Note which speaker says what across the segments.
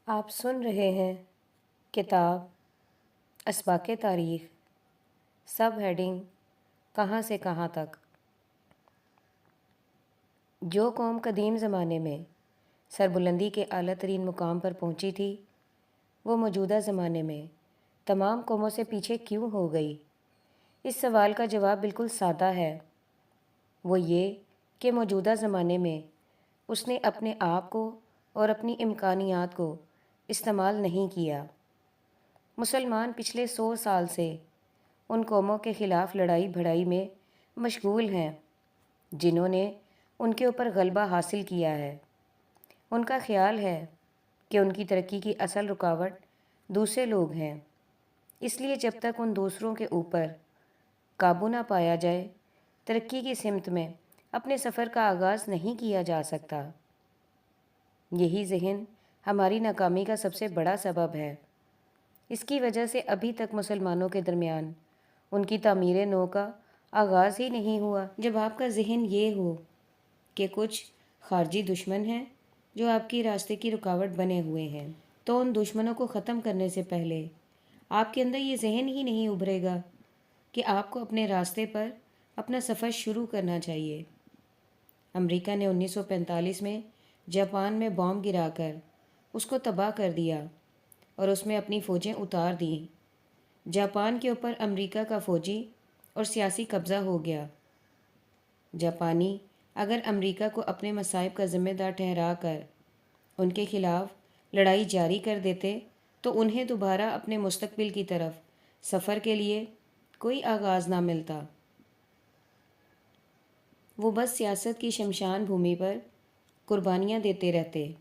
Speaker 1: آپ سن رہے ہیں کتاب اسباق تاریخ، سب ہیڈنگ کہاں سے کہاں تک۔ جو قوم قدیم زمانے میں سربلندی کے اعلیٰ ترین مقام پر پہنچی تھی، وہ موجودہ زمانے میں تمام قوموں سے پیچھے کیوں ہو گئی؟ اس سوال کا جواب بالکل سادہ ہے، وہ یہ کہ موجودہ زمانے میں اس نے اپنے آپ کو اور اپنی امکانیات کو استعمال نہیں کیا۔ مسلمان پچھلے 100 سال سے ان قوموں کے خلاف لڑائی بھڑائی میں مشغول ہیں جنہوں نے ان کے اوپر غلبہ حاصل کیا ہے۔ ان کا خیال ہے کہ ان کی ترقی کی اصل رکاوٹ دوسرے لوگ ہیں، اس لیے جب تک ان دوسروں کے اوپر قابو نہ پایا جائے، ترقی کی سمت میں اپنے سفر کا آغاز نہیں کیا جا سکتا۔ یہی ذہن ہماری ناکامی کا سب سے بڑا سبب ہے۔ اس کی وجہ سے ابھی تک مسلمانوں کے درمیان ان کی تعمیر نو کا آغاز ہی نہیں ہوا۔ جب آپ کا ذہن یہ ہو کہ کچھ خارجی دشمن ہیں جو آپ کی راستے کی رکاوٹ بنے ہوئے ہیں، تو ان دشمنوں کو ختم کرنے سے پہلے آپ کے اندر یہ ذہن ہی نہیں ابھرے گا کہ آپ کو اپنے راستے پر اپنا سفر شروع کرنا چاہیے۔ امریکہ نے 1945 میں جاپان میں بام گرا کر اس کو تباہ کر دیا اور اس میں اپنی فوجیں اتار دیں۔ جاپان کے اوپر امریکہ کا فوجی اور سیاسی قبضہ ہو گیا۔ جاپانی اگر امریکہ کو اپنے مصائب کا ذمہ دار ٹھہرا کر ان کے خلاف لڑائی جاری کر دیتے تو انہیں دوبارہ اپنے مستقبل کی طرف سفر کے لیے کوئی آغاز نہ ملتا۔ وہ بس سیاست کی شمشان بھومی پر قربانیاں دیتے رہتے،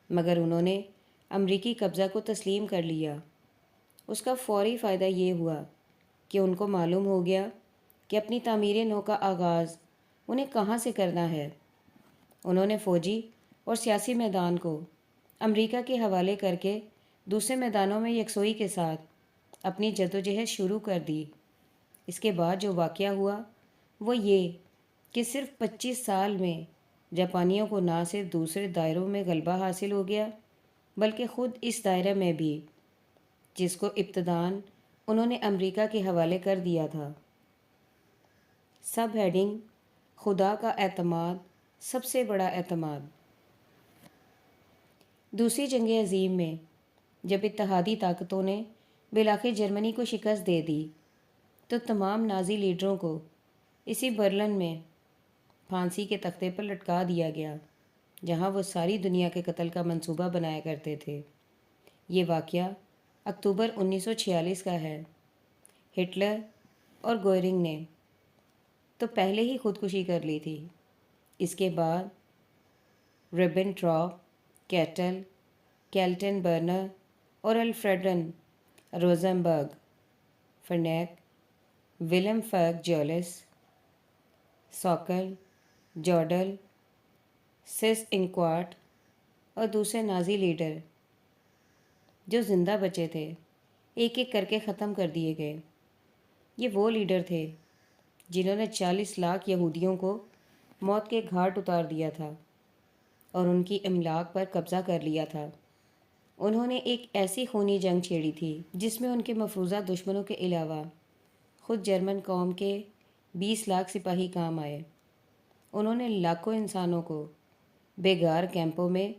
Speaker 1: مگر انہوں نے امریکی قبضہ کو تسلیم کر لیا۔ اس کا فوری فائدہ یہ ہوا کہ ان کو معلوم ہو گیا کہ اپنی تعمیر نو کا آغاز انہیں کہاں سے کرنا ہے۔ انہوں نے فوجی اور سیاسی میدان کو امریکہ کے حوالے کر کے دوسرے میدانوں میں یکسوئی کے ساتھ اپنی جدوجہد شروع کر دی۔ اس کے بعد جو واقعہ ہوا وہ یہ کہ صرف 25 سال میں جاپانیوں کو نہ صرف دوسرے دائروں میں غلبہ حاصل ہو گیا، بلکہ خود اس دائرے میں بھی، جس کو ابتداً انہوں نے امریکہ کے حوالے کر دیا تھا۔ سب ہیڈنگ خدا کا اعتماد، سب سے بڑا اعتماد۔ دوسری جنگ عظیم میں جب اتحادی طاقتوں نے بالآخر جرمنی کو شکست دے دی تو تمام نازی لیڈروں کو اسی برلن میں پھانسی کے تختے پر لٹکا دیا گیا جہاں وہ ساری دنیا کے قتل کا منصوبہ بنایا کرتے تھے۔ یہ واقعہ اکتوبر 1946 کا ہے۔ ہٹلر اور گوئرنگ نے تو پہلے ہی خودکشی کر لی تھی۔ اس کے بعد ربنٹراپ، کیٹل، کیلٹن برنر اور الفریڈن روزنبرگ، فرنیک، ولم فرگ جولس، سوکل، جوڈل، سیس انکوارٹ اور دوسرے نازی لیڈر جو زندہ بچے تھے ایک ایک کر کے ختم کر دیے گئے۔ یہ وہ لیڈر تھے جنہوں نے 40 لاکھ یہودیوں کو موت کے گھاٹ اتار دیا تھا اور ان کی املاک پر قبضہ کر لیا تھا۔ انہوں نے ایک ایسی خونی جنگ چھیڑی تھی جس میں ان کے مفروضہ دشمنوں کے علاوہ خود جرمن قوم کے 20 لاکھ سپاہی کام آئے۔ انہوں نے لاکھوں انسانوں کو بیگار کیمپوں میں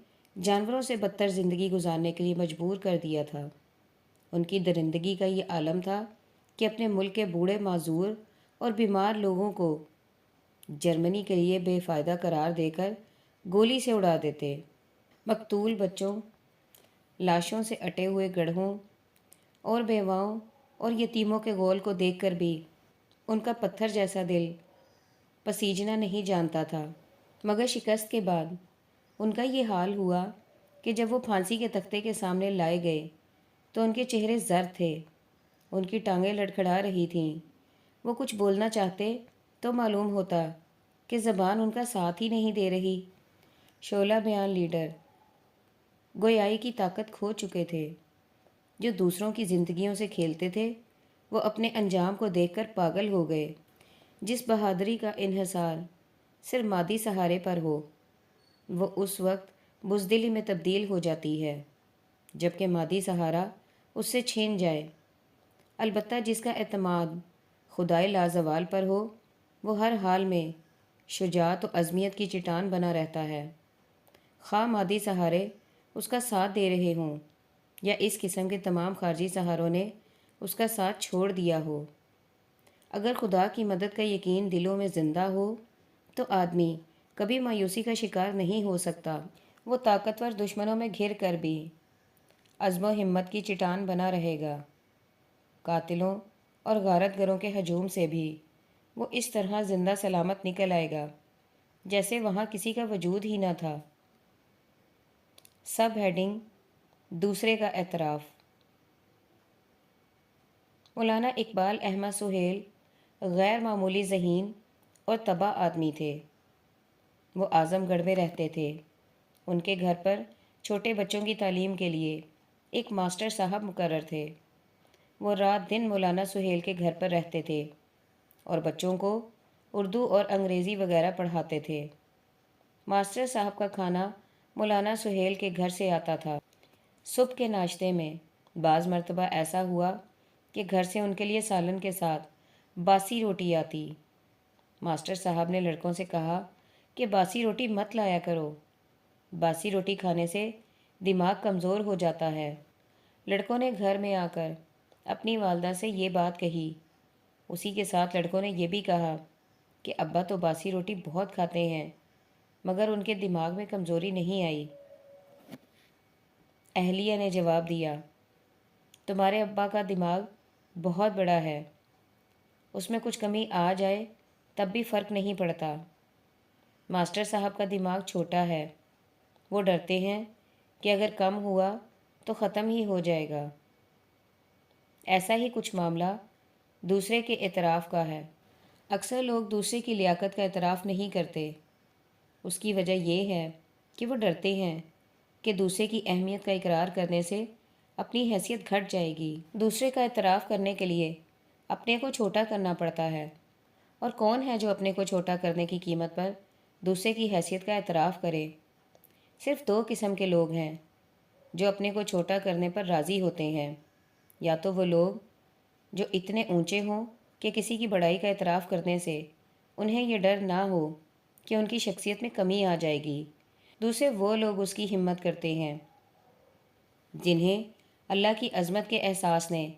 Speaker 1: جانوروں سے بدتر زندگی گزارنے کے لیے مجبور کر دیا تھا۔ ان کی درندگی کا یہ عالم تھا کہ اپنے ملک کے بوڑھے معذور اور بیمار لوگوں کو جرمنی کے لیے بے فائدہ قرار دے کر گولی سے اڑا دیتے۔ مقتول بچوں، لاشوں سے اٹے ہوئے گڑھوں اور بیواؤں اور یتیموں کے غول کو دیکھ کر بھی ان کا پتھر جیسا دل پسیجنا نہیں جانتا تھا۔ مگر شکست کے بعد ان کا یہ حال ہوا کہ جب وہ پھانسی کے تختے کے سامنے لائے گئے تو ان کے چہرے زرد تھے، ان کی ٹانگیں لڑکھڑا رہی تھیں۔ وہ کچھ بولنا چاہتے تو معلوم ہوتا کہ زبان ان کا ساتھ ہی نہیں دے رہی۔ شعلہ بیان لیڈر گویائی کی طاقت کھو چکے تھے۔ جو دوسروں کی زندگیوں سے کھیلتے تھے وہ اپنے انجام کو دیکھ کر پاگل ہو گئے۔ جس بہادری کا انحصار صرف مادی سہارے پر ہو وہ اس وقت بزدلی میں تبدیل ہو جاتی ہے۔ جبکہ مادی سہارا اس سے چھین جائے۔ البتہ جس کا اعتماد خدائے لازوال پر ہو وہ ہر حال میں شجاعت و عزمیت کی چٹان بنا رہتا ہے، خواہ مادی سہارے اس کا ساتھ دے رہے ہوں یا اس قسم کے تمام خارجی سہاروں نے اس کا ساتھ چھوڑ دیا ہو۔ اگر خدا کی مدد کا یقین دلوں میں زندہ ہو تو آدمی کبھی مایوسی کا شکار نہیں ہو سکتا۔ وہ طاقتور دشمنوں میں گھر کر بھی عزم و ہمت کی چٹان بنا رہے گا۔ قاتلوں اور غارت گروں کے ہجوم سے بھی وہ اس طرح زندہ سلامت نکل آئے گا جیسے وہاں کسی کا وجود ہی نہ تھا۔ سب ہیڈنگ: دوسرے کا اعتراف۔ مولانا اقبال احمد سہیل غیر معمولی ذہین اور طبع آدمی تھے۔ وہ اعظم گڑھ میں رہتے تھے۔ ان کے گھر پر چھوٹے بچوں کی تعلیم کے لیے ایک ماسٹر صاحب مقرر تھے۔ وہ رات دن مولانا سہیل کے گھر پر رہتے تھے اور بچوں کو اردو اور انگریزی وغیرہ پڑھاتے تھے۔ ماسٹر صاحب کا کھانا مولانا سہیل کے گھر سے آتا تھا۔ صبح کے ناشتے میں بعض مرتبہ ایسا ہوا کہ گھر سے ان کے لیے سالن کے ساتھ باسی روٹی آتی۔ ماسٹر صاحب نے لڑکوں سے کہا کہ باسی روٹی مت لایا کرو، باسی روٹی کھانے سے دماغ کمزور ہو جاتا ہے۔ لڑکوں نے گھر میں آ کر اپنی والدہ سے یہ بات کہی۔ اسی کے ساتھ لڑکوں نے یہ بھی کہا کہ ابا تو باسی روٹی بہت کھاتے ہیں مگر ان کے دماغ میں کمزوری نہیں آئی۔ اہلیہ نے جواب دیا، تمہارے ابا کا دماغ بہت بڑا ہے، اس میں کچھ کمی آ جائے تب بھی فرق نہیں پڑتا۔ ماسٹر صاحب کا دماغ چھوٹا ہے، وہ ڈرتے ہیں کہ اگر کم ہوا تو ختم ہی ہو جائے گا۔ ایسا ہی کچھ معاملہ دوسرے کے اعتراف کا ہے۔ اکثر لوگ دوسرے کی لیاقت کا اعتراف نہیں کرتے۔ اس کی وجہ یہ ہے کہ وہ ڈرتے ہیں کہ دوسرے کی اہمیت کا اقرار کرنے سے اپنی حیثیت گھٹ جائے گی۔ دوسرے کا اعتراف کرنے کے لیے اپنے کو چھوٹا کرنا پڑتا ہے، اور کون ہے جو اپنے کو چھوٹا کرنے کی قیمت پر دوسرے کی حیثیت کا اعتراف کرے؟ صرف دو قسم کے لوگ ہیں جو اپنے کو چھوٹا کرنے پر راضی ہوتے ہیں، یا تو وہ لوگ جو اتنے اونچے ہوں کہ کسی کی بڑائی کا اعتراف کرنے سے انہیں یہ ڈر نہ ہو کہ ان کی شخصیت میں کمی آ جائے گی۔ دوسرے وہ لوگ اس کی ہمت کرتے ہیں جنہیں اللہ کی عظمت کے احساس نے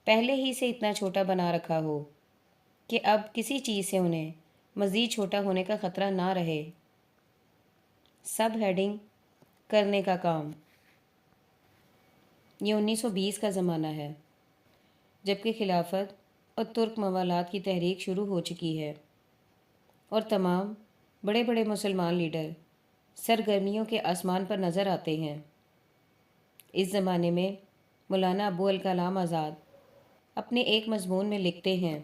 Speaker 1: پہلے ہی سے اتنا چھوٹا بنا رکھا ہو کہ اب کسی چیز سے انہیں مزید چھوٹا ہونے کا خطرہ نہ رہے۔ سب ہیڈنگ: کرنے کا کام۔ یہ 1920 کا زمانہ ہے جبکہ خلافت اور ترک موالات کی تحریک شروع ہو چکی ہے اور تمام بڑے بڑے مسلمان لیڈر سرگرمیوں کے آسمان پر نظر آتے ہیں۔ اس زمانے میں مولانا ابو الکلام آزاد اپنے ایک مضمون میں لکھتے ہیں،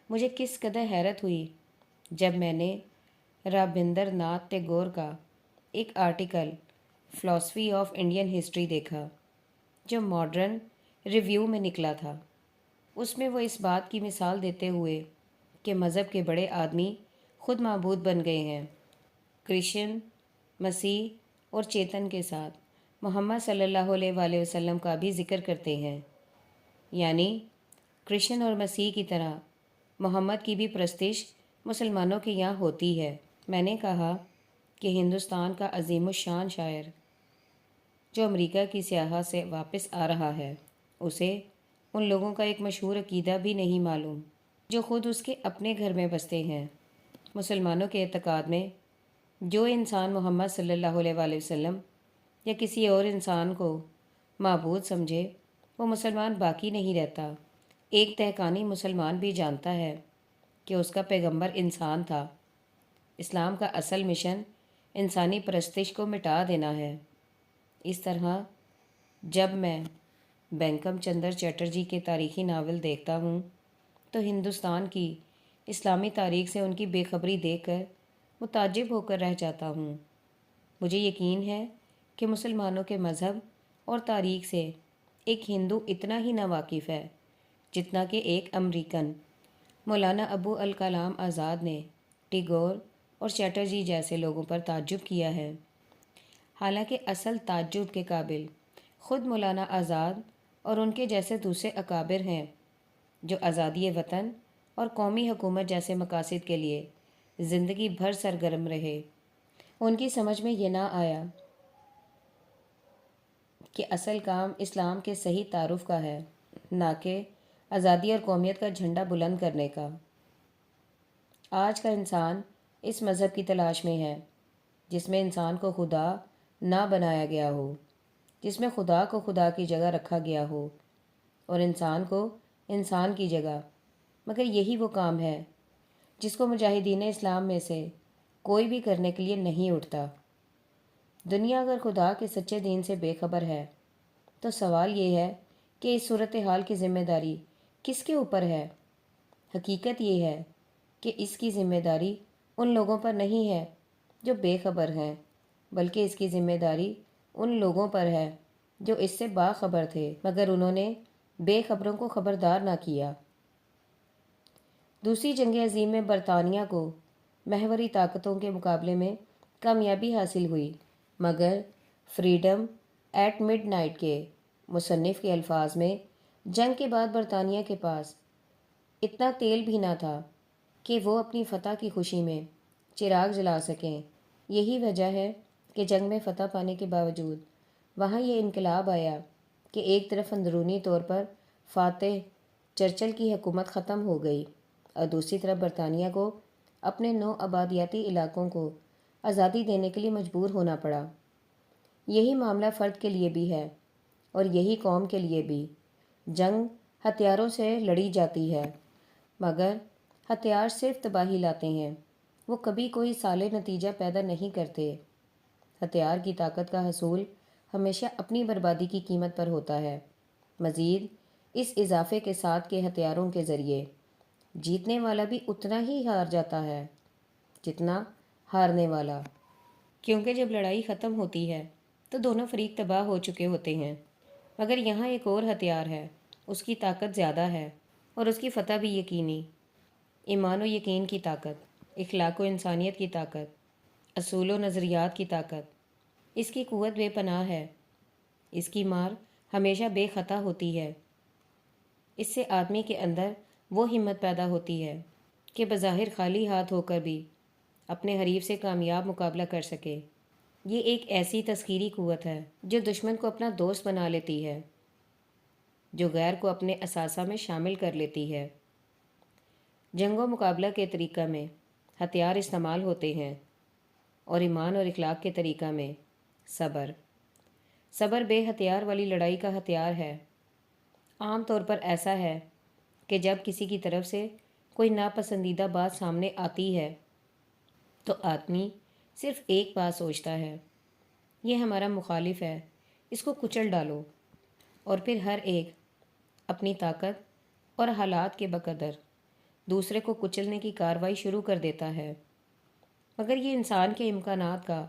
Speaker 1: مجھے کس قدر حیرت ہوئی جب میں نے رابندر ناتھ ٹیگور کا ایک article philosophy of Indian history دیکھا جو ماڈرن ریویو میں نکلا تھا۔ اس میں وہ اس بات کی مثال دیتے ہوئے کہ مذہب کے بڑے آدمی خود معبود بن گئے ہیں، کرشن، مسیح اور چیتن کے ساتھ محمد صلی اللہ علیہ وآلہ وسلم کا بھی ذکر کرتے ہیں، یعنی کرشن اور مسیح کی طرح محمد کی بھی پرستش مسلمانوں کے یہاں ہوتی ہے۔ میں نے کہا کہ ہندوستان کا عظیم الشان شاعر جو امریکہ کی سیاحت سے واپس آ رہا ہے، اسے ان لوگوں کا ایک مشہور عقیدہ بھی نہیں معلوم جو خود اس کے اپنے گھر میں بستے ہیں۔ مسلمانوں کے اعتقاد میں جو انسان محمد صلی اللہ علیہ وآلہ وسلم یا کسی اور انسان کو معبود سمجھے وہ مسلمان باقی نہیں رہتا۔ ایک دہقانی مسلمان بھی جانتا ہے کہ اس کا پیغمبر انسان تھا۔ اسلام کا اصل مشن انسانی پرستش کو مٹا دینا ہے۔ اس طرح جب میں بنکم چندر چیٹرجی کے تاریخی ناول دیکھتا ہوں تو ہندوستان کی اسلامی تاریخ سے ان کی بے خبری دیکھ کر متعجب ہو کر رہ جاتا ہوں۔ مجھے یقین ہے کہ مسلمانوں کے مذہب اور تاریخ سے ایک ہندو اتنا ہی ناواقف ہے جتنا کہ ایک امریکن۔ مولانا ابو الکلام آزاد نے ٹیگور اور چیٹرجی جیسے لوگوں پر تعجب کیا ہے، حالانکہ اصل تعجب کے قابل خود مولانا آزاد اور ان کے جیسے دوسرے اکابر ہیں جو آزادی وطن اور قومی حکومت جیسے مقاصد کے لیے زندگی بھر سرگرم رہے، ان کی سمجھ میں یہ نہ آیا کہ اصل کام اسلام کے صحیح تعارف کا ہے، نہ کہ آزادی اور قومیت کا جھنڈا بلند کرنے کا۔ آج کا انسان اس مذہب کی تلاش میں ہے جس میں انسان کو خدا نہ بنایا گیا ہو، جس میں خدا کو خدا کی جگہ رکھا گیا ہو اور انسان کو انسان کی جگہ۔ مگر یہی وہ کام ہے جس کو مجاہدین اسلام میں سے کوئی بھی کرنے کے لیے نہیں اٹھتا۔ دنیا اگر خدا کے سچے دین سے بے خبر ہے تو سوال یہ ہے کہ اس صورتحال کی ذمہ داری کس کے اوپر ہے؟ حقیقت یہ ہے کہ اس کی ذمہ داری ان لوگوں پر نہیں ہے جو بے خبر ہیں، بلکہ اس کی ذمہ داری ان لوگوں پر ہے جو اس سے باخبر تھے مگر انہوں نے بے خبروں کو خبردار نہ کیا۔ دوسری جنگ عظیم میں برطانیہ کو محوری طاقتوں کے مقابلے میں کامیابی حاصل ہوئی، مگر فریڈم ایٹ مڈ نائٹ کے مصنف کے الفاظ میں جنگ کے بعد برطانیہ کے پاس اتنا تیل بھی نہ تھا کہ وہ اپنی فتح کی خوشی میں چراغ جلا سکیں۔ یہی وجہ ہے کہ جنگ میں فتح پانے کے باوجود وہاں یہ انقلاب آیا کہ ایک طرف اندرونی طور پر فاتح چرچل کی حکومت ختم ہو گئی اور دوسری طرف برطانیہ کو اپنے نو آبادیاتی علاقوں کو آزادی دینے کے لیے مجبور ہونا پڑا۔ یہی معاملہ فرد کے لیے بھی ہے اور یہی قوم کے لیے بھی۔ جنگ ہتھیاروں سے لڑی جاتی ہے مگر ہتھیار صرف تباہی لاتے ہیں، وہ کبھی کوئی صالح نتیجہ پیدا نہیں کرتے۔ ہتھیار کی طاقت کا حصول ہمیشہ اپنی بربادی کی قیمت پر ہوتا ہے، مزید اس اضافے کے ساتھ کہ ہتھیاروں کے ذریعے جیتنے والا بھی اتنا ہی ہار جاتا ہے جتنا ہارنے والا، کیونکہ جب لڑائی ختم ہوتی ہے تو دونوں فریق تباہ ہو چکے ہوتے ہیں۔ مگر یہاں ایک اور ہتھیار ہے، اس کی طاقت زیادہ ہے اور اس کی فتح بھی یقینی۔ ایمان و یقین کی طاقت، اخلاق و انسانیت کی طاقت، اصول و نظریات کی طاقت۔ اس کی قوت بے پناہ ہے، اس کی مار ہمیشہ بے خطا ہوتی ہے۔ اس سے آدمی کے اندر وہ ہمت پیدا ہوتی ہے کہ بظاہر خالی ہاتھ ہو کر بھی اپنے حریف سے کامیاب مقابلہ کر سکے۔ یہ ایک ایسی تسخیری قوت ہے جو دشمن کو اپنا دوست بنا لیتی ہے، جو غیر کو اپنے اثاثہ میں شامل کر لیتی ہے۔ جنگ و مقابلہ کے طریقہ میں ہتھیار استعمال ہوتے ہیں اور ایمان اور اخلاق کے طریقہ میں صبر۔ صبر بے ہتھیار والی لڑائی کا ہتھیار ہے۔ عام طور پر ایسا ہے کہ جب کسی کی طرف سے کوئی ناپسندیدہ بات سامنے آتی ہے تو آدمی صرف ایک بات سوچتا ہے، یہ ہمارا مخالف ہے، اس کو کچل ڈالو، اور پھر ہر ایک اپنی طاقت اور حالات کے بقدر دوسرے کو کچلنے کی کارروائی شروع کر دیتا ہے۔ مگر یہ انسان کے امکانات کا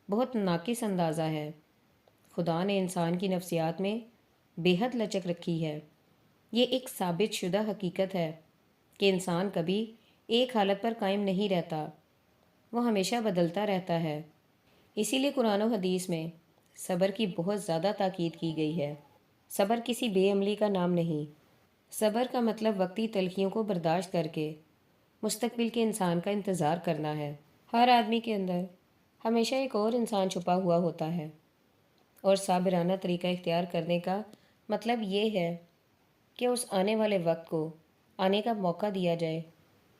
Speaker 1: بہت ناقص اندازہ ہے۔ خدا نے انسان کی نفسیات میں بے حد لچک رکھی ہے۔ یہ ایک ثابت شدہ حقیقت ہے کہ انسان کبھی ایک حالت پر قائم نہیں رہتا، وہ ہمیشہ بدلتا رہتا ہے۔ اسی لیے قرآن و حدیث میں صبر کی بہت زیادہ تاکید کی گئی ہے۔ صبر کسی بے عملی کا نام نہیں۔ صبر کا مطلب وقتی تلخیوں کو برداشت کر کے مستقبل کے انسان کا انتظار کرنا ہے۔ ہر آدمی کے اندر ہمیشہ ایک اور انسان چھپا ہوا ہوتا ہے، اور صابرانہ طریقہ اختیار کرنے کا مطلب یہ ہے کہ اس آنے والے وقت کو آنے کا موقع دیا جائے،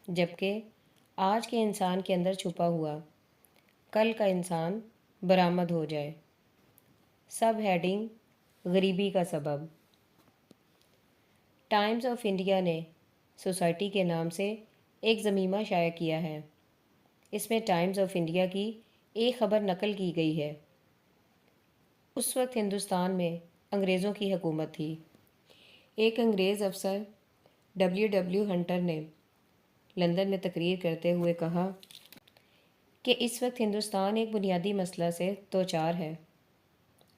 Speaker 1: جبکہ آج کے انسان کے اندر چھپا ہوا کل کا انسان برآمد ہو جائے۔ سب ہیڈنگ: غریبی کا سبب۔ ٹائمز آف انڈیا نے سوسائٹی کے نام سے ایک ضمیمہ شائع کیا ہے۔ اس میں ٹائمز آف انڈیا کی ایک خبر نقل کی گئی ہے۔ اس وقت ہندوستان میں انگریزوں کی حکومت تھی۔ ایک انگریز افسر ڈبلیو ہنٹر نے لندن میں تقریر کرتے ہوئے کہا کہ اس وقت ہندوستان ایک بنیادی مسئلہ سے دوچار ہے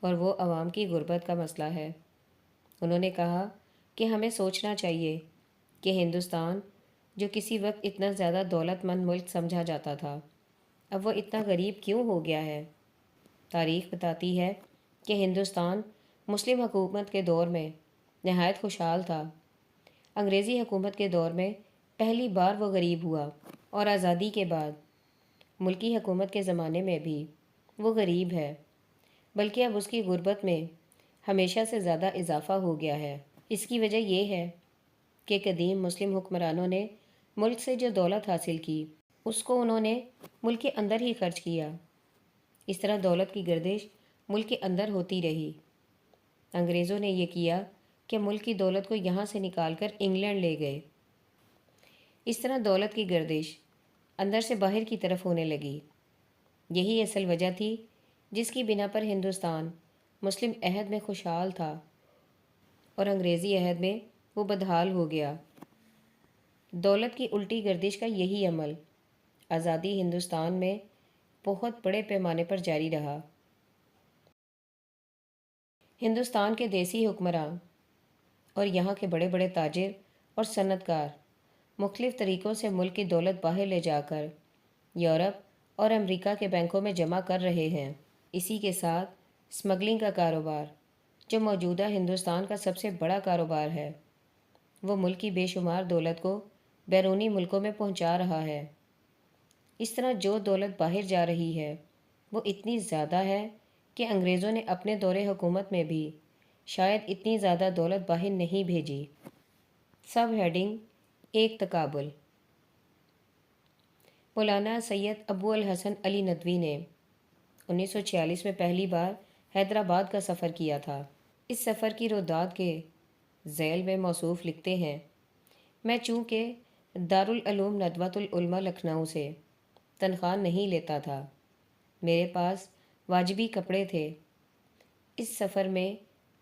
Speaker 1: اور وہ عوام کی غربت کا مسئلہ ہے۔ انہوں نے کہا کہ ہمیں سوچنا چاہیے کہ ہندوستان جو کسی وقت اتنا زیادہ دولت مند ملک سمجھا جاتا تھا، اب وہ اتنا غریب کیوں ہو گیا ہے۔ تاریخ بتاتی ہے کہ ہندوستان مسلم حکومت کے دور میں نہایت خوشحال تھا۔ انگریزی حکومت کے دور میں پہلی بار وہ غریب ہوا اور آزادی کے بعد ملکی حکومت کے زمانے میں بھی وہ غریب ہے، بلکہ اب اس کی غربت میں ہمیشہ سے زیادہ اضافہ ہو گیا ہے۔ اس کی وجہ یہ ہے کہ قدیم مسلم حکمرانوں نے ملک سے جو دولت حاصل کی اس کو انہوں نے ملک کے اندر ہی خرچ کیا۔ اس طرح دولت کی گردش ملک کے اندر ہوتی رہی۔ انگریزوں نے یہ کیا کہ ملک کی دولت کو یہاں سے نکال کر انگلینڈ لے گئے۔ اس طرح دولت کی گردش اندر سے باہر کی طرف ہونے لگی۔ یہی اصل وجہ تھی جس کی بنا پر ہندوستان مسلم عہد میں خوشحال تھا اور انگریزی عہد میں وہ بدحال ہو گیا۔ دولت کی الٹی گردش کا یہی عمل آزادی ہندوستان میں بہت بڑے پیمانے پر جاری رہا۔ ہندوستان کے دیسی حکمراں اور یہاں کے بڑے بڑے تاجر اور صنعت کار مختلف طریقوں سے ملک کی دولت باہر لے جا کر یورپ اور امریکہ کے بینکوں میں جمع کر رہے ہیں۔ اسی کے ساتھ اسمگلنگ کا کاروبار، جو موجودہ ہندوستان کا سب سے بڑا کاروبار ہے، وہ ملک کی بے شمار دولت کو بیرونی ملکوں میں پہنچا رہا ہے۔ اس طرح جو دولت باہر جا رہی ہے وہ اتنی زیادہ ہے کہ انگریزوں نے اپنے دور حکومت میں بھی شاید اتنی زیادہ دولت باہر نہیں بھیجی۔ سب ہیڈنگ ایک تقابل۔ مولانا سید ابو الحسن علی ندوی نے 1946 میں پہلی بار حیدرآباد کا سفر کیا تھا۔ اس سفر کی روداد کے ذیل میں موصوف لکھتے ہیں: میں چونکہ دارالعلوم ندوۃ العلماء لکھنؤ سے تنخواہ نہیں لیتا تھا، میرے پاس واجبی کپڑے تھے۔ اس سفر میں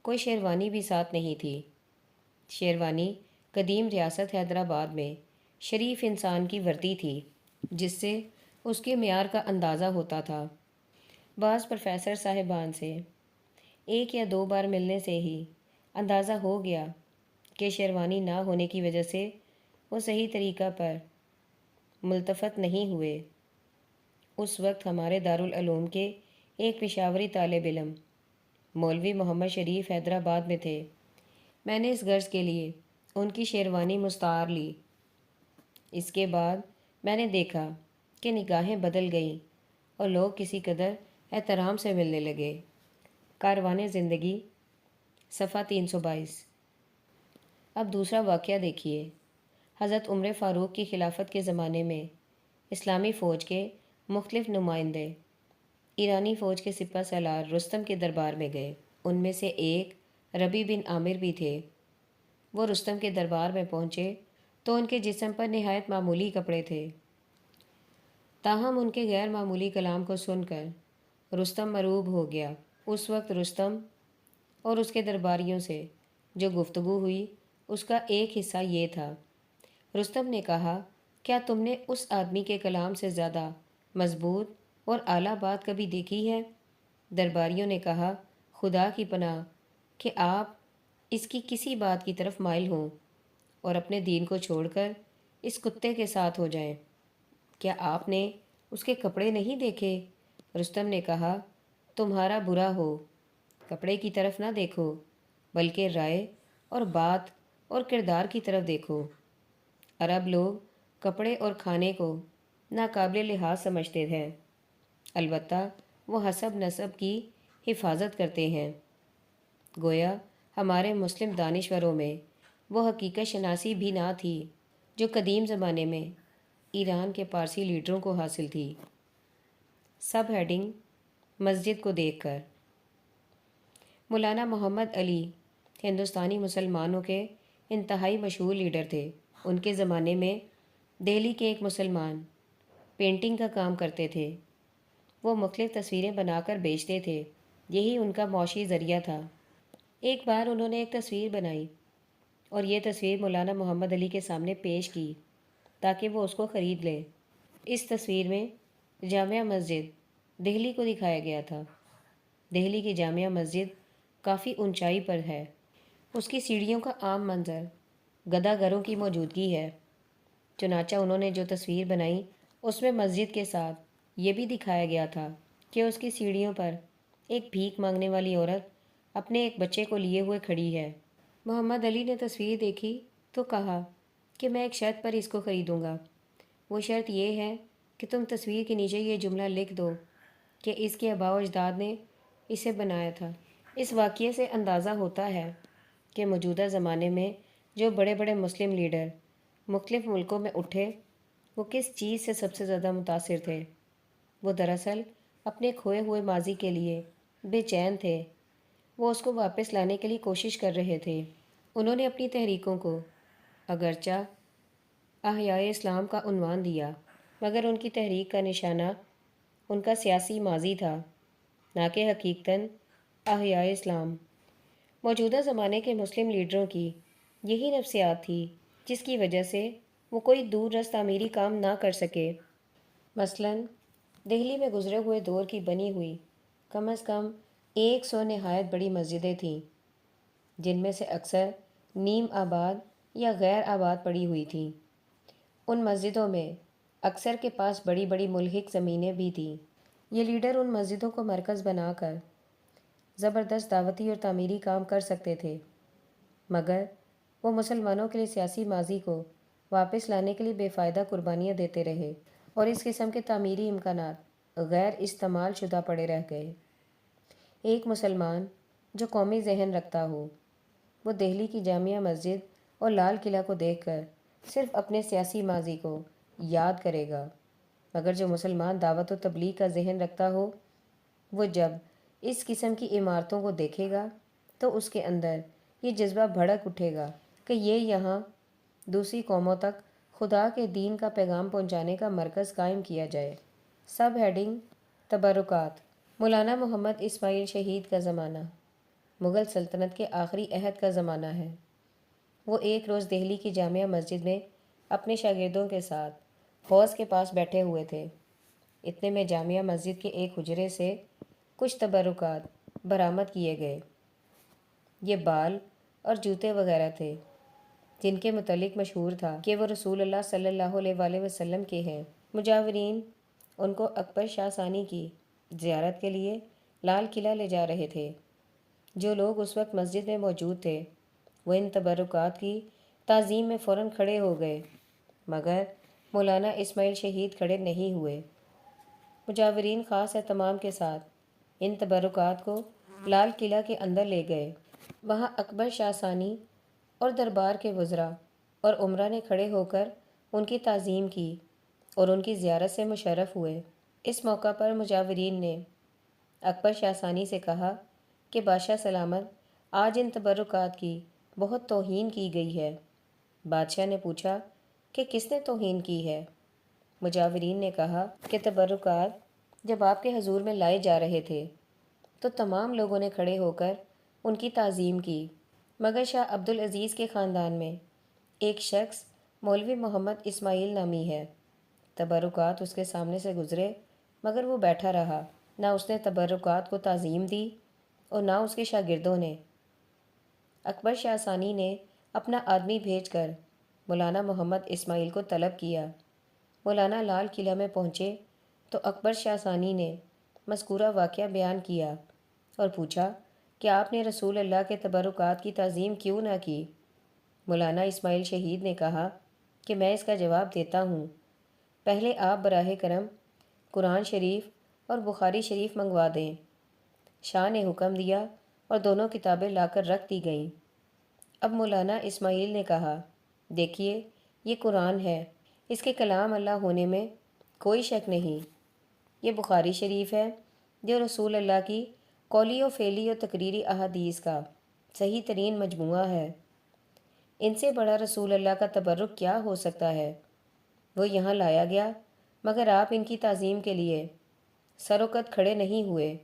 Speaker 1: کوئی شیروانی بھی ساتھ نہیں تھی۔ شیروانی قدیم ریاست حیدرآباد میں شریف انسان کی وردی تھی جس سے اس کے معیار کا اندازہ ہوتا تھا۔ بعض پروفیسر صاحبان سے ایک یا دو بار ملنے سے ہی اندازہ ہو گیا کہ شیروانی نہ ہونے کی وجہ سے وہ صحیح طریقہ پر ملتفت نہیں ہوئے۔ اس وقت ہمارے دارالعلوم کے ایک پشاوری طالب علم مولوی محمد شریف حیدرآباد میں تھے۔ میں نے اس غرض کے لیے ان کی شیروانی مستعار لی۔ اس کے بعد میں نے دیکھا کہ نگاہیں بدل گئیں اور لوگ کسی قدر احترام سے ملنے لگے۔ کاروان زندگی، صفحہ 322۔ اب دوسرا واقعہ دیکھیے۔ حضرت عمر فاروق کی خلافت کے زمانے میں اسلامی فوج کے مختلف نمائندے ایرانی فوج کے سپہ سالار رستم کے دربار میں گئے۔ ان میں سے ایک ربیع بن عامر بھی تھے۔ وہ رستم کے دربار میں پہنچے تو ان کے جسم پر نہایت معمولی کپڑے تھے، تاہم ان کے غیر معمولی کلام کو سن کر رستم مرعوب ہو گیا۔ اس وقت رستم اور اس کے درباریوں سے جو گفتگو ہوئی اس کا ایک حصہ یہ تھا: رستم نے کہا، کیا تم نے اس آدمی کے کلام سے زیادہ مضبوط اور اعلیٰ بات کبھی دیکھی ہے؟ درباریوں نے کہا، خدا کی پناہ کہ آپ اس کی کسی بات کی طرف مائل ہوں اور اپنے دین کو چھوڑ کر اس کتے کے ساتھ ہو جائیں۔ کیا آپ نے اس کے کپڑے نہیں دیکھے؟ رستم نے کہا، تمہارا برا ہو، کپڑے کی طرف نہ دیکھو بلکہ رائے اور بات اور کردار کی طرف دیکھو۔ عرب لوگ کپڑے اور کھانے کو ناقابل لحاظ سمجھتے ہیں، البتہ وہ حسب نسب کی حفاظت کرتے ہیں۔ گویا ہمارے مسلم دانشوروں میں وہ حقیقت شناسی بھی نہ تھی جو قدیم زمانے میں ایران کے پارسی لیڈروں کو حاصل تھی۔ سب ہیڈنگ مسجد کو دیکھ کر۔ مولانا محمد علی ہندوستانی مسلمانوں کے انتہائی مشہور لیڈر تھے۔ ان کے زمانے میں دہلی کے ایک مسلمان پینٹنگ کا کام کرتے تھے۔ وہ مختلف تصویریں بنا کر بیچتے تھے، یہی ان کا معاشی ذریعہ تھا۔ ایک بار انہوں نے ایک تصویر بنائی اور یہ تصویر مولانا محمد علی کے سامنے پیش کی تاکہ وہ اس کو خرید لیں۔ اس تصویر میں جامع مسجد دہلی کو دکھایا گیا تھا۔ دہلی کی جامع مسجد کافی اونچائی پر ہے۔ اس کی سیڑھیوں کا عام منظر گدا گروں کی موجودگی ہے۔ چنانچہ انہوں نے جو تصویر بنائی اس میں مسجد کے ساتھ یہ بھی دکھایا گیا تھا کہ اس کی سیڑھیوں پر ایک بھیک مانگنے والی عورت اپنے ایک بچے کو لیے ہوئے کھڑی ہے۔ محمد علی نے تصویر دیکھی تو کہا کہ میں ایک شرط پر اس کو خریدوں گا۔ وہ شرط یہ ہے کہ تم تصویر کے نیچے یہ جملہ لکھ دو کہ اس کے آباء و اجداد نے اسے بنایا تھا۔ اس واقعے سے اندازہ ہوتا ہے کہ موجودہ زمانے میں جو بڑے بڑے مسلم لیڈر مختلف ملکوں میں اٹھے وہ کس چیز سے سب سے زیادہ متاثر تھے۔ وہ دراصل اپنے کھوئے ہوئے ماضی کے لیے بے چین تھے۔ وہ اس کو واپس لانے کے لیے کوشش کر رہے تھے۔ انہوں نے اپنی تحریکوں کو اگرچہ احیاء اسلام کا عنوان دیا، مگر ان کی تحریک کا نشانہ ان کا سیاسی ماضی تھا، نہ کہ حقیقتاً احیاء اسلام۔ موجودہ زمانے کے مسلم لیڈروں کی یہی نفسیات تھی جس کی وجہ سے وہ کوئی دور رس تعمیری کام نہ کر سکے۔ مثلاً دہلی میں گزرے ہوئے دور کی بنی ہوئی کم از کم 100 نہایت بڑی مسجدیں تھیں، جن میں سے اکثر نیم آباد یا غیر آباد پڑی ہوئی تھیں۔ ان مسجدوں میں اکثر کے پاس بڑی بڑی ملحق زمینیں بھی تھیں۔ یہ لیڈر ان مسجدوں کو مرکز بنا کر زبردست دعوتی اور تعمیری کام کر سکتے تھے، مگر وہ مسلمانوں کے لیے سیاسی ماضی کو واپس لانے کے لیے بے فائدہ قربانیاں دیتے رہے اور اس قسم کے تعمیری امکانات غیر استعمال شدہ پڑے رہ گئے۔ ایک مسلمان جو قومی ذہن رکھتا ہو وہ دہلی کی جامعہ مسجد اور لال قلعہ کو دیکھ کر صرف اپنے سیاسی ماضی کو یاد کرے گا، مگر جو مسلمان دعوت و تبلیغ کا ذہن رکھتا ہو وہ جب اس قسم کی عمارتوں کو دیکھے گا تو اس کے اندر یہ جذبہ بھڑک اٹھے گا کہ یہ یہاں دوسری قوموں تک خدا کے دین کا پیغام پہنچانے کا مرکز قائم کیا جائے۔ سب ہیڈنگ: تبرکات۔ مولانا محمد اسماعیل شہید کا زمانہ مغل سلطنت کے آخری عہد کا زمانہ ہے۔ وہ ایک روز دہلی کی جامعہ مسجد میں اپنے شاگردوں کے ساتھ حوض کے پاس بیٹھے ہوئے تھے۔ اتنے میں جامعہ مسجد کے ایک حجرے سے کچھ تبرکات برآمد کیے گئے۔ یہ بال اور جوتے وغیرہ تھے جن کے متعلق مشہور تھا کہ وہ رسول اللہ صلی اللہ علیہ وآلہ وسلم کے ہیں۔ مجاورین ان کو اکبر شاہ ثانی کی زیارت کے لیے لال قلعہ لے جا رہے تھے۔ جو لوگ اس وقت مسجد میں موجود تھے وہ ان تبرکات کی تعظیم میں فوراً کھڑے ہو گئے، مگر مولانا اسماعیل شہید کھڑے نہیں ہوئے۔ مجاورین خاص اہتمام کے ساتھ ان تبرکات کو لال قلعہ کے اندر لے گئے۔ وہاں اکبر شاہ ثانی اور دربار کے وزراء اور امراء نے کھڑے ہو کر ان کی تعظیم کی اور ان کی زیارت سے مشرف ہوئے۔ اس موقع پر مجاورین نے اکبر شاہ ثانی سے کہا کہ بادشاہ سلامت، آج ان تبرکات کی بہت توہین کی گئی ہے۔ بادشاہ نے پوچھا کہ کس نے توہین کی ہے؟ مجاورین نے کہا کہ تبرکات جب آپ کے حضور میں لائے جا رہے تھے تو تمام لوگوں نے کھڑے ہو کر ان کی تعظیم کی، مگر شاہ عبدالعزیز کے خاندان میں ایک شخص مولوی محمد اسماعیل نامی ہے۔ تبرکات اس کے سامنے سے گزرے مگر وہ بیٹھا رہا، نہ اس نے تبرکات کو تعظیم دی اور نہ اس کے شاگردوں نے۔ اکبر شاہ ثانی نے اپنا آدمی بھیج کر مولانا محمد اسماعیل کو طلب کیا۔ مولانا لال قلعہ میں پہنچے تو اکبر شاہ ثانی نے مذکورہ واقعہ بیان کیا اور پوچھا کہ آپ نے رسول اللہ کے تبرکات کی تعظیم کیوں نہ کی؟ مولانا اسماعیل شہید نے کہا کہ میں اس کا جواب دیتا ہوں۔ پہلے آپ براہ کرم قرآن شریف اور بخاری شریف منگوا دیں۔ شاہ نے حکم دیا اور دونوں کتابیں لا کر رکھ دی گئیں۔ اب مولانا اسماعیل نے کہا، دیکھیے یہ قرآن ہے، اس کے کلام اللہ ہونے میں کوئی شک نہیں۔ یہ بخاری شریف ہے جو رسول اللہ کی قولی و فعلی و تقریری احادیث کا صحیح ترین مجموعہ ہے۔ ان سے بڑا رسول اللہ کا تبرک کیا ہو سکتا ہے؟ وہ یہاں لایا گیا مگر آپ ان کی تعظیم کے لیے سر و قد کھڑے نہیں ہوئے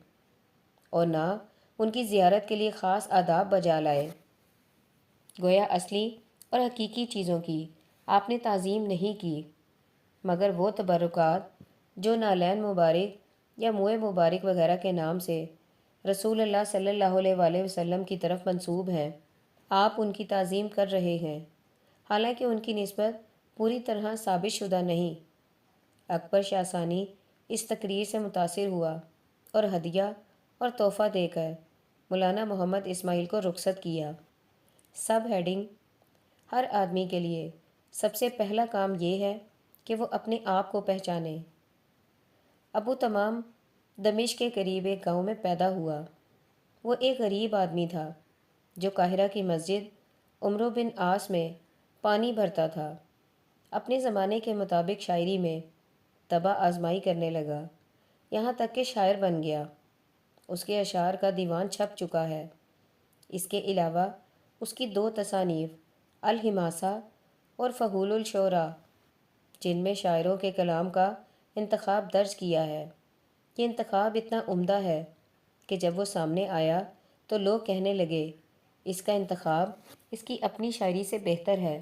Speaker 1: اور نہ ان کی زیارت کے لیے خاص آداب بجا لائے۔ گویا اصلی اور حقیقی چیزوں کی آپ نے تعظیم نہیں کی، مگر وہ تبرکات جو نالین مبارک یا موئے مبارک وغیرہ کے نام سے رسول اللہ صلی اللہ علیہ وآلہ وسلم کی طرف منسوب ہیں، آپ ان کی تعظیم کر رہے ہیں، حالانکہ ان کی نسبت پوری طرح ثابت شدہ نہیں۔ اکبر شاہ ثانی اس تقریر سے متاثر ہوا اور ہدیہ اور تحفہ دے کر مولانا محمد اسماعیل کو رخصت کیا۔ سب ہیڈنگ: ہر آدمی کے لیے سب سے پہلا کام یہ ہے کہ وہ اپنے آپ کو پہچانے۔ ابو تمام دمشق کے قریب ایک گاؤں میں پیدا ہوا۔ وہ ایک غریب آدمی تھا جو قاہرہ کی مسجد عمرو بن عاص میں پانی بھرتا تھا۔ اپنے زمانے کے مطابق شاعری میں طبع آزمائی کرنے لگا، یہاں تک کہ شاعر بن گیا۔ اس کے اشعار کا دیوان چھپ چکا ہے۔ اس کے علاوہ اس کی 2 تصانیف الحماسہ اور فحول الشعراء، جن میں شاعروں کے کلام کا انتخاب درج کیا ہے۔ یہ انتخاب اتنا عمدہ ہے کہ جب وہ سامنے آیا تو لوگ کہنے لگے اس کا انتخاب اس کی اپنی شاعری سے بہتر ہے۔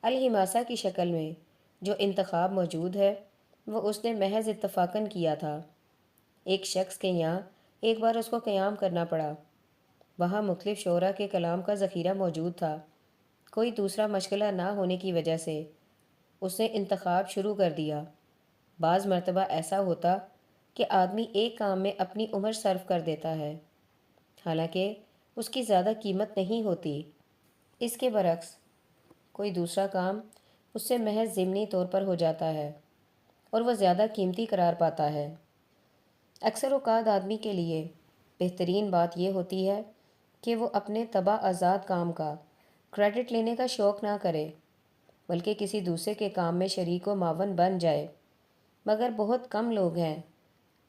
Speaker 1: الحماسہ کی شکل میں جو انتخاب موجود ہے وہ اس نے محض اتفاقاً کیا تھا۔ ایک شخص کے یہاں ایک بار اس کو قیام کرنا پڑا۔ وہاں مختلف شعراء کے کلام کا ذخیرہ موجود تھا۔ کوئی دوسرا مشغلہ نہ ہونے کی وجہ سے اس نے انتخاب شروع کر دیا۔ بعض مرتبہ ایسا ہوتا کہ آدمی ایک کام میں اپنی عمر صرف کر دیتا ہے، حالانکہ اس کی زیادہ قیمت نہیں ہوتی۔ اس کے برعکس کوئی دوسرا کام اس سے محض ضمنی طور پر ہو جاتا ہے اور وہ زیادہ قیمتی قرار پاتا ہے۔ اکثر اوقات آدمی کے لیے بہترین بات یہ ہوتی ہے کہ وہ اپنے طبع آزاد کام کا کریڈٹ لینے کا شوق نہ کرے، بلکہ کسی دوسرے کے کام میں شریک و معاون بن جائے۔ مگر بہت کم لوگ ہیں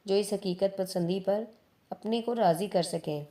Speaker 1: جو اس حقیقت پسندی پر اپنے کو راضی کر سکیں۔